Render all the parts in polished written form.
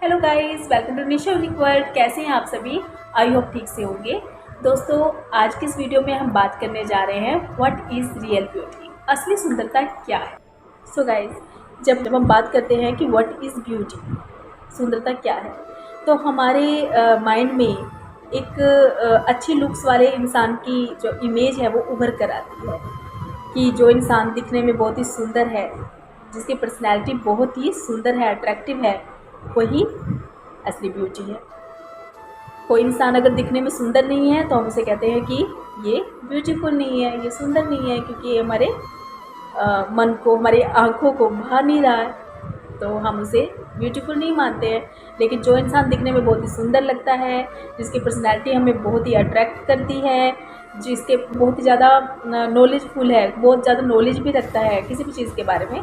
Hello guys, welcome to Nisha unique world. कैसे हैं आप सभी? आई होप ठीक से होंगे। दोस्तों, आज की इस वीडियो में हम बात करने जा रहे हैं व्हाट इज़ रियल ब्यूटी, असली सुंदरता क्या है। सो गाइस, जब हम बात करते हैं कि व्हाट इज़ ब्यूटी, सुंदरता क्या है, तो हमारे माइंड में एक अच्छी लुक्स वाले इंसान की जो इमेज है वो उभर कर आती है कि जो इंसान दिखने में बहुत ही सुंदर है, जिसकी पर्सनैलिटी बहुत ही सुंदर है, अट्रैक्टिव है, वही असली ब्यूटी है। कोई इंसान अगर दिखने में सुंदर नहीं है तो हम उसे कहते हैं कि ये ब्यूटीफुल नहीं है, ये सुंदर नहीं है, क्योंकि ये हमारे मन को, हमारी आँखों को भा नहीं रहा है, तो हम उसे ब्यूटीफुल नहीं मानते हैं। लेकिन जो इंसान दिखने में बहुत ही सुंदर लगता है, जिसकी पर्सनैलिटी हमें बहुत ही अट्रैक्ट करती है, जिसके बहुत ही ज़्यादा नॉलेजफुल है, बहुत ज़्यादा नॉलेज भी रखता है किसी भी चीज़ के बारे में,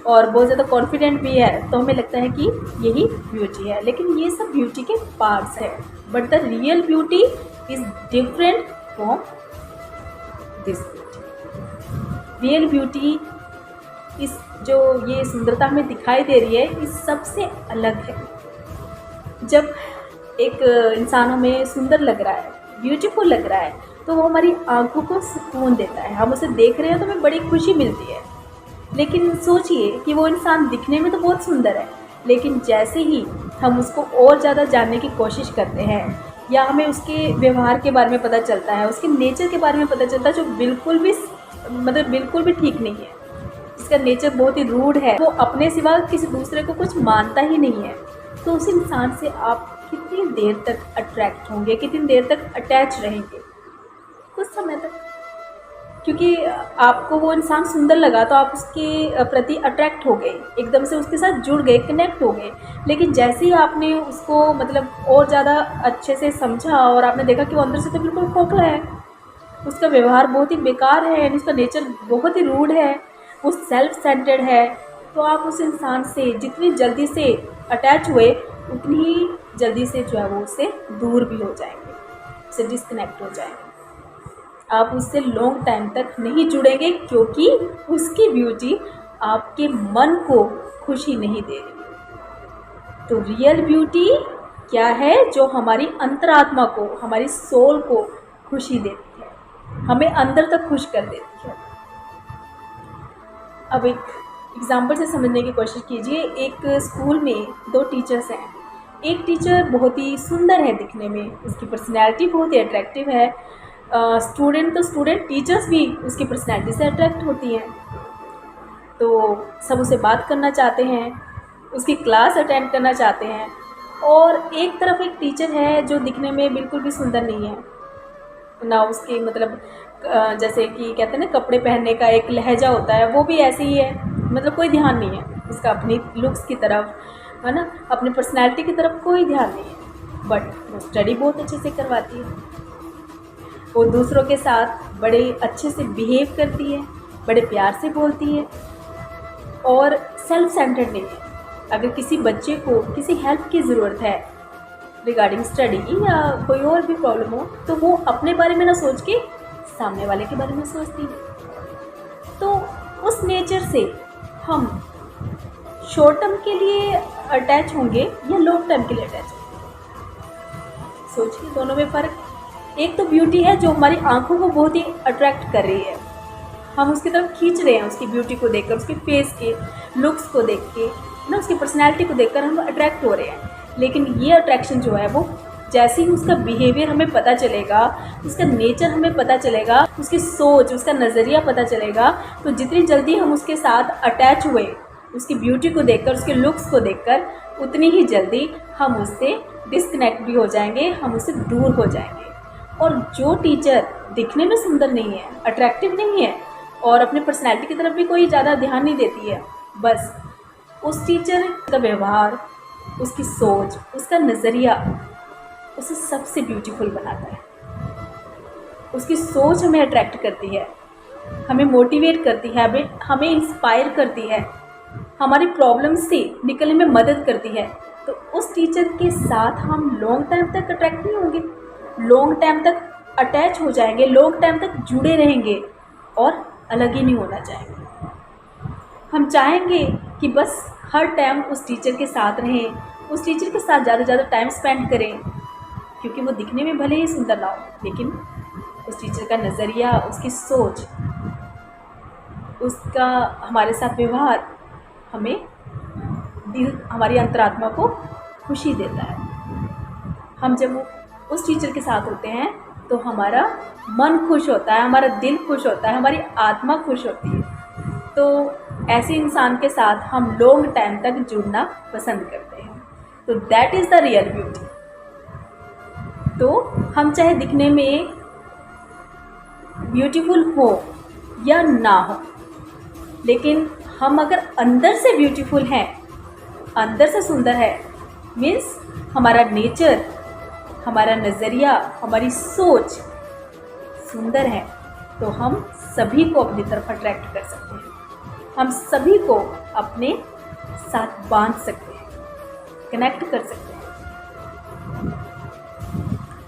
और बहुत ज़्यादा कॉन्फिडेंट भी है, तो हमें लगता है कि यही ब्यूटी है। लेकिन ये सब ब्यूटी के पार्ट्स है, but the real beauty is different from this beauty. Real beauty, इस जो ये सुंदरता हमें दिखाई दे रही है, इस सबसे अलग है। जब एक इंसान हमें सुंदर लग रहा है, ब्यूटीफुल लग रहा है, तो वो हमारी आंखों को सुकून देता है। हम उसे देख रहे हैं तो हमें बड़ी खुशी मिलती है। लेकिन सोचिए कि वो इंसान दिखने में तो बहुत सुंदर है, लेकिन जैसे ही हम उसको और ज़्यादा जानने की कोशिश करते हैं, या हमें उसके व्यवहार के बारे में पता चलता है, उसके नेचर के बारे में पता चलता है, जो बिल्कुल भी ठीक नहीं है, जिसका नेचर बहुत ही रूड है, वो अपने सिवा किसी दूसरे को कुछ मानता ही नहीं है, तो उस इंसान से आप कितनी देर तक अट्रैक्ट होंगे, कितनी देर तक अटैच रहेंगे? कुछ समय तक, क्योंकि आपको वो इंसान सुंदर लगा तो आप उसके प्रति अट्रैक्ट हो गए, एकदम से उसके साथ जुड़ गए, कनेक्ट हो गए। लेकिन जैसे ही आपने उसको और ज़्यादा अच्छे से समझा और आपने देखा कि वो अंदर से तो बिल्कुल खोखला है, उसका व्यवहार बहुत ही बेकार है, उसका नेचर बहुत ही रूड है, वो सेल्फ सेंटर्ड है, तो आप उस इंसान से जितनी जल्दी से अटैच हुए, उतनी ही जल्दी से जो है वो उससे दूर भी हो जाएंगे, उससे डिस्कनेक्ट हो जाएंगे। आप उससे लॉन्ग टाइम तक नहीं जुड़ेंगे, क्योंकि उसकी ब्यूटी आपके मन को खुशी नहीं दे रही। तो रियल ब्यूटी क्या है? जो हमारी अंतरात्मा को, हमारी सोल को खुशी देती है, हमें अंदर तक खुश कर देती है। अब एक एग्जाम्पल से समझने की कोशिश कीजिए। एक स्कूल में दो टीचर्स हैं। एक टीचर बहुत ही सुंदर है दिखने में, उसकी पर्सनैलिटी बहुत ही अट्रैक्टिव है। स्टूडेंट टीचर्स भी उसकी पर्सनैलिटी से अट्रैक्ट होती हैं, तो सब उसे बात करना चाहते हैं, उसकी क्लास अटेंड करना चाहते हैं। और एक तरफ एक टीचर है जो दिखने में बिल्कुल भी सुंदर नहीं है ना, उसके जैसे कि कहते हैं ना, कपड़े पहनने का एक लहजा होता है, वो भी ऐसे ही है, कोई ध्यान नहीं है उसका अपनी लुक्स की तरफ, है ना, अपनी पर्सनैलिटी की तरफ कोई ध्यान नहीं है। बट वो स्टडी बहुत अच्छे से करवाती है, वो दूसरों के साथ बड़े अच्छे से बिहेव करती है, बड़े प्यार से बोलती है, और सेल्फ सेंटर्ड नहीं है। अगर किसी बच्चे को किसी हेल्प की ज़रूरत है रिगार्डिंग स्टडी या कोई और भी प्रॉब्लम हो, तो वो अपने बारे में ना सोच के सामने वाले के बारे में सोचती है। तो उस नेचर से हम शॉर्ट टर्म के लिए अटैच होंगे या लॉन्ग टर्म के लिए अटैच होंगे? सोचिए, दोनों में फ़र्क। एक तो ब्यूटी है जो हमारी आंखों को बहुत ही अट्रैक्ट कर रही है, हम उसकी तरफ खींच रहे हैं, उसकी ब्यूटी को देखकर, उसके फेस के लुक्स को देख के ना, उसकी पर्सनैलिटी को देखकर हम अट्रैक्ट हो रहे हैं। लेकिन ये अट्रैक्शन जो है, वो जैसे ही उसका बिहेवियर हमें पता चलेगा, उसका नेचर हमें पता चलेगा, उसकी सोच, उसका नज़रिया पता चलेगा, तो जितनी जल्दी हम उसके साथ अटैच हुए, उसकी ब्यूटी को देखकर, उसके लुक्स को देखकर, उतनी ही जल्दी हम उससे डिस्कनेक्ट भी हो जाएंगे, हम उससे दूर हो जाएंगे। और जो टीचर दिखने में सुंदर नहीं है, अट्रैक्टिव नहीं है, और अपनी पर्सनैलिटी की तरफ भी कोई ज़्यादा ध्यान नहीं देती है, बस उस टीचर का व्यवहार, उसकी सोच, उसका नज़रिया उसे सबसे ब्यूटीफुल बनाता है। उसकी सोच हमें अट्रैक्ट करती है, हमें मोटिवेट करती है, हमें इंस्पायर करती है, हमारी प्रॉब्लम से निकलने में मदद करती है। तो उस टीचर के साथ हम लॉन्ग टाइम तक अट्रैक्ट नहीं होंगे, लॉन्ग टाइम तक अटैच हो जाएंगे, लॉन्ग टाइम तक जुड़े रहेंगे और अलग ही नहीं होना चाहेंगे। हम चाहेंगे कि बस हर टाइम उस टीचर के साथ रहें, उस टीचर के साथ ज़्यादा से ज़्यादा टाइम स्पेंड करें, क्योंकि वो दिखने में भले ही सुंदर ना हो, लेकिन उस टीचर का नज़रिया, उसकी सोच, उसका हमारे साथ व्यवहार हमें दिल, हमारी अंतरात्मा को खुशी देता है। हम जब उस टीचर के साथ होते हैं तो हमारा मन खुश होता है, हमारा दिल खुश होता है, हमारी आत्मा खुश होती है। तो ऐसे इंसान के साथ हम लॉन्ग टाइम तक जुड़ना पसंद करते हैं। तो that is the real beauty. तो हम चाहे दिखने में ब्यूटीफुल हो या ना हो, लेकिन हम अगर अंदर से ब्यूटीफुल हैं, अंदर से सुंदर है, मीन्स हमारा नेचर, हमारा नज़रिया, हमारी सोच सुंदर है, तो हम सभी को अपनी तरफ अट्रैक्ट कर सकते हैं, हम सभी को अपने साथ बांध सकते हैं, कनेक्ट कर सकते हैं।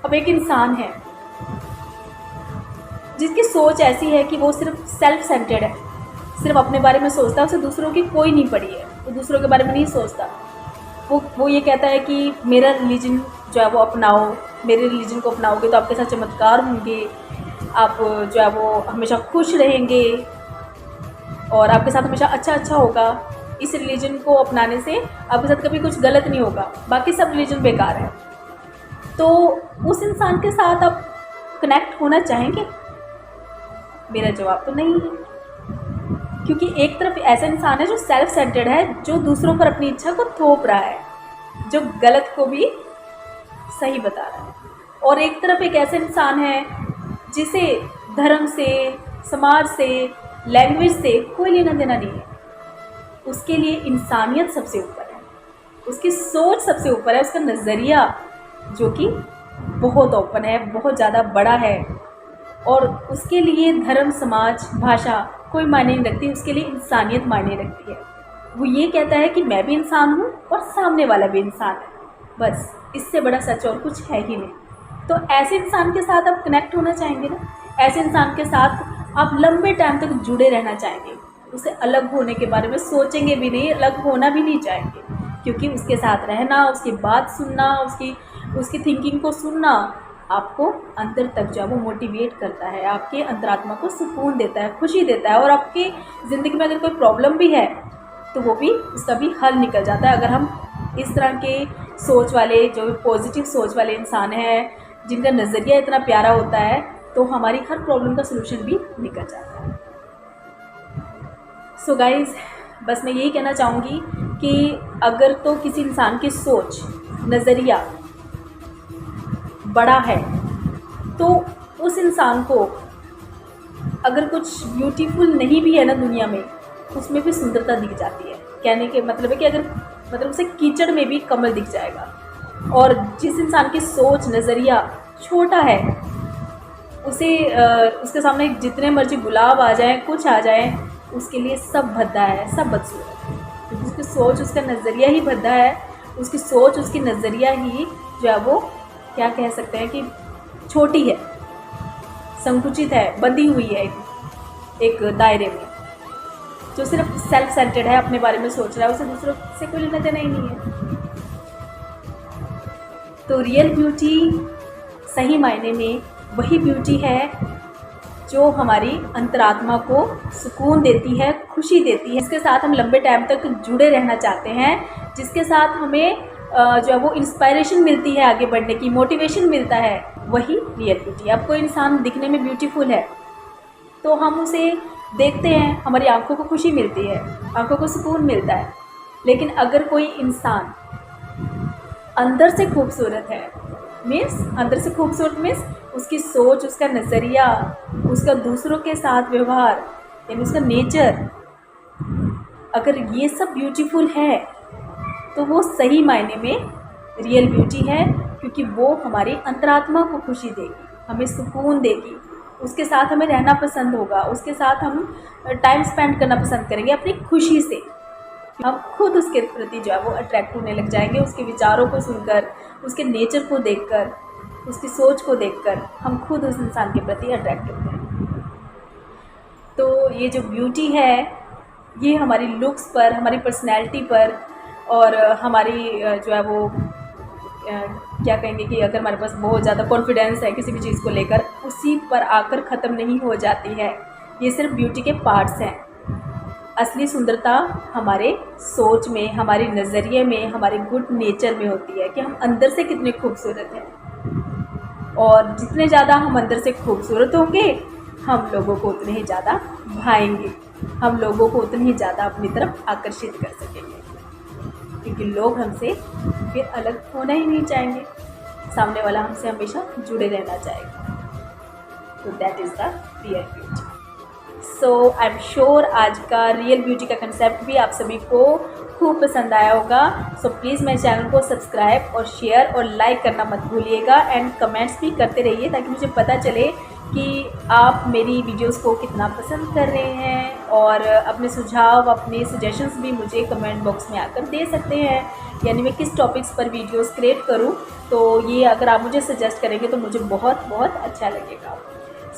अब एक इंसान है जिसकी सोच ऐसी है कि वो सिर्फ सेल्फ सेंटर्ड है, सिर्फ अपने बारे में सोचता है, उसे दूसरों की कोई नहीं पड़ी है, वो दूसरों के बारे में नहीं सोचता। वो ये कहता है कि मेरा रिलीजन जो है वो अपनाओ, मेरे रिलीजन को अपनाओगे तो आपके साथ चमत्कार होंगे, आप जो है वो हमेशा खुश रहेंगे और आपके साथ हमेशा अच्छा होगा। इस रिलीजन को अपनाने से आपके साथ कभी कुछ गलत नहीं होगा, बाकी सब रिलीजन बेकार है। तो उस इंसान के साथ आप कनेक्ट होना चाहेंगे? मेरा जवाब तो नहीं है, क्योंकि एक तरफ ऐसा इंसान है जो सेल्फ सेंटर्ड है, जो दूसरों पर अपनी इच्छा को थोप रहा है, जो गलत को भी सही बता रहा है, और एक तरफ एक ऐसा इंसान है जिसे धर्म से, समाज से, लैंग्वेज से कोई लेना देना नहीं है। उसके लिए इंसानियत सबसे ऊपर है, उसकी सोच सबसे ऊपर है, उसका नज़रिया जो कि बहुत ओपन है, बहुत ज़्यादा बड़ा है, और उसके लिए धर्म, समाज, भाषा कोई मायने नहीं रखती, उसके लिए इंसानियत मायने रखती है। वो ये कहता है कि मैं भी इंसान हूँ और सामने वाला भी इंसान है, बस इससे बड़ा सच और कुछ है ही नहीं। तो ऐसे इंसान के साथ आप कनेक्ट होना चाहेंगे ना, ऐसे इंसान के साथ आप लंबे टाइम तक जुड़े रहना चाहेंगे, उसे अलग होने के बारे में सोचेंगे भी नहीं, अलग होना भी नहीं चाहेंगे, क्योंकि उसके साथ रहना, उसकी बात सुनना, उसकी थिंकिंग को सुनना आपको अंदर तक जो है वो मोटिवेट करता है, आपके अंतरात्मा को सुकून देता है, खुशी देता है, और आपकी ज़िंदगी में अगर कोई प्रॉब्लम भी है तो वो भी, उसका भी हल निकल जाता है। अगर हम इस तरह के सोच वाले, जो पॉजिटिव सोच वाले इंसान हैं, जिनका नज़रिया इतना प्यारा होता है, तो हमारी हर प्रॉब्लम का सलूशन भी निकल जाता है। सो गाइज़, बस मैं यही कहना चाहूँगी कि अगर तो किसी इंसान की सोच, नज़रिया बड़ा है, तो उस इंसान को अगर कुछ ब्यूटीफुल नहीं भी है ना दुनिया में, उसमें भी सुंदरता दिख जाती है। कहने के मतलब है कि अगर उसे कीचड़ में भी कमल दिख जाएगा। और जिस इंसान की सोच, नज़रिया छोटा है, उसे उसके सामने जितने मर्जी गुलाब आ जाए, कुछ आ जाए, उसके लिए सब भद्दा है, सब बदसूरत है, क्योंकि उसकी सोच, उसका नज़रिया ही भद्दा है। उसकी सोच, उसकी नज़रिया ही जो है वो, क्या कह सकते हैं कि छोटी है, संकुचित है, बंधी हुई है एक दायरे में, जो सिर्फ सेल्फ सेंटर्ड है, अपने बारे में सोच रहा है, उसे दूसरों से कोई लेना देना ही नहीं है। तो रियल ब्यूटी सही मायने में वही ब्यूटी है जो हमारी अंतरात्मा को सुकून देती है, खुशी देती है, जिसके साथ हम लंबे टाइम तक जुड़े रहना चाहते हैं, जिसके साथ हमें जो है वो इंस्पायरेशन मिलती है आगे बढ़ने की, मोटिवेशन मिलता है, वही रियल ब्यूटी है। अब कोई इंसान दिखने में ब्यूटीफुल है तो हम उसे देखते हैं, हमारी आंखों को खुशी मिलती है, आंखों को सुकून मिलता है। लेकिन अगर कोई इंसान अंदर से खूबसूरत है, मीन्स अंदर से खूबसूरत मीन्स उसकी सोच, उसका नज़रिया, उसका दूसरों के साथ व्यवहार, यानी उसका नेचर, अगर ये सब ब्यूटीफुल है तो वो सही मायने में रियल ब्यूटी है, क्योंकि वो हमारी अंतरात्मा को खुशी देगी, हमें सुकून देगी, उसके साथ हमें रहना पसंद होगा, उसके साथ हम टाइम स्पेंड करना पसंद करेंगे अपनी खुशी से। हम खुद उसके प्रति जो है वो अट्रैक्ट होने लग जाएंगे, उसके विचारों को सुनकर, उसके नेचर को देखकर, उसकी सोच को देखकर हम खुद उस इंसान के प्रति अट्रैक्ट होते हैं। तो ये जो ब्यूटी है, ये हमारी लुक्स पर, हमारी पर्सनैलिटी पर, और हमारी जो है वो क्या कहेंगे कि अगर हमारे पास बहुत ज़्यादा कॉन्फिडेंस है किसी भी चीज़ को लेकर, उसी पर आकर ख़त्म नहीं हो जाती है। ये सिर्फ ब्यूटी के पार्ट्स हैं। असली सुंदरता हमारे सोच में, हमारे नज़रिए में, हमारे गुड नेचर में होती है कि हम अंदर से कितने खूबसूरत हैं। और जितने ज़्यादा हम अंदर से खूबसूरत होंगे, हम लोगों को उतने ही ज़्यादा भाएंगे, हम लोगों को उतने ही ज़्यादा अपनी तरफ आकर्षित कर सकेंगे, क्योंकि लोग हमसे फिर अलग होना ही नहीं चाहेंगे, सामने वाला हमसे हमेशा जुड़े रहना चाहेगा। तो that is the real beauty. So I am sure आज का रियल ब्यूटी का कंसेप्ट भी आप सभी को खूब पसंद आया होगा। सो प्लीज़ मेरे चैनल को सब्सक्राइब और शेयर और लाइक करना मत भूलिएगा, एंड कमेंट्स भी करते रहिए ताकि मुझे पता चले कि आप मेरी वीडियोस को कितना पसंद कर रहे हैं। और अपने सुझाव, अपने सजेशंस भी मुझे कमेंट बॉक्स में आकर दे सकते हैं, यानी मैं किस टॉपिक्स पर वीडियोस क्रिएट करूं, तो ये अगर आप मुझे सजेस्ट करेंगे तो मुझे बहुत बहुत अच्छा लगेगा।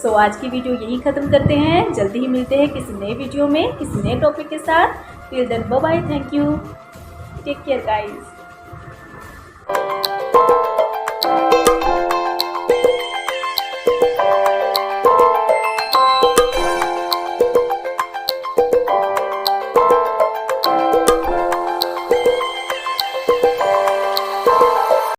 सो आज की वीडियो यही ख़त्म करते हैं। जल्दी ही मिलते हैं किसी नए वीडियो में, किसी नए टॉपिक के साथ। Till then bye bye, thank you, take care guys.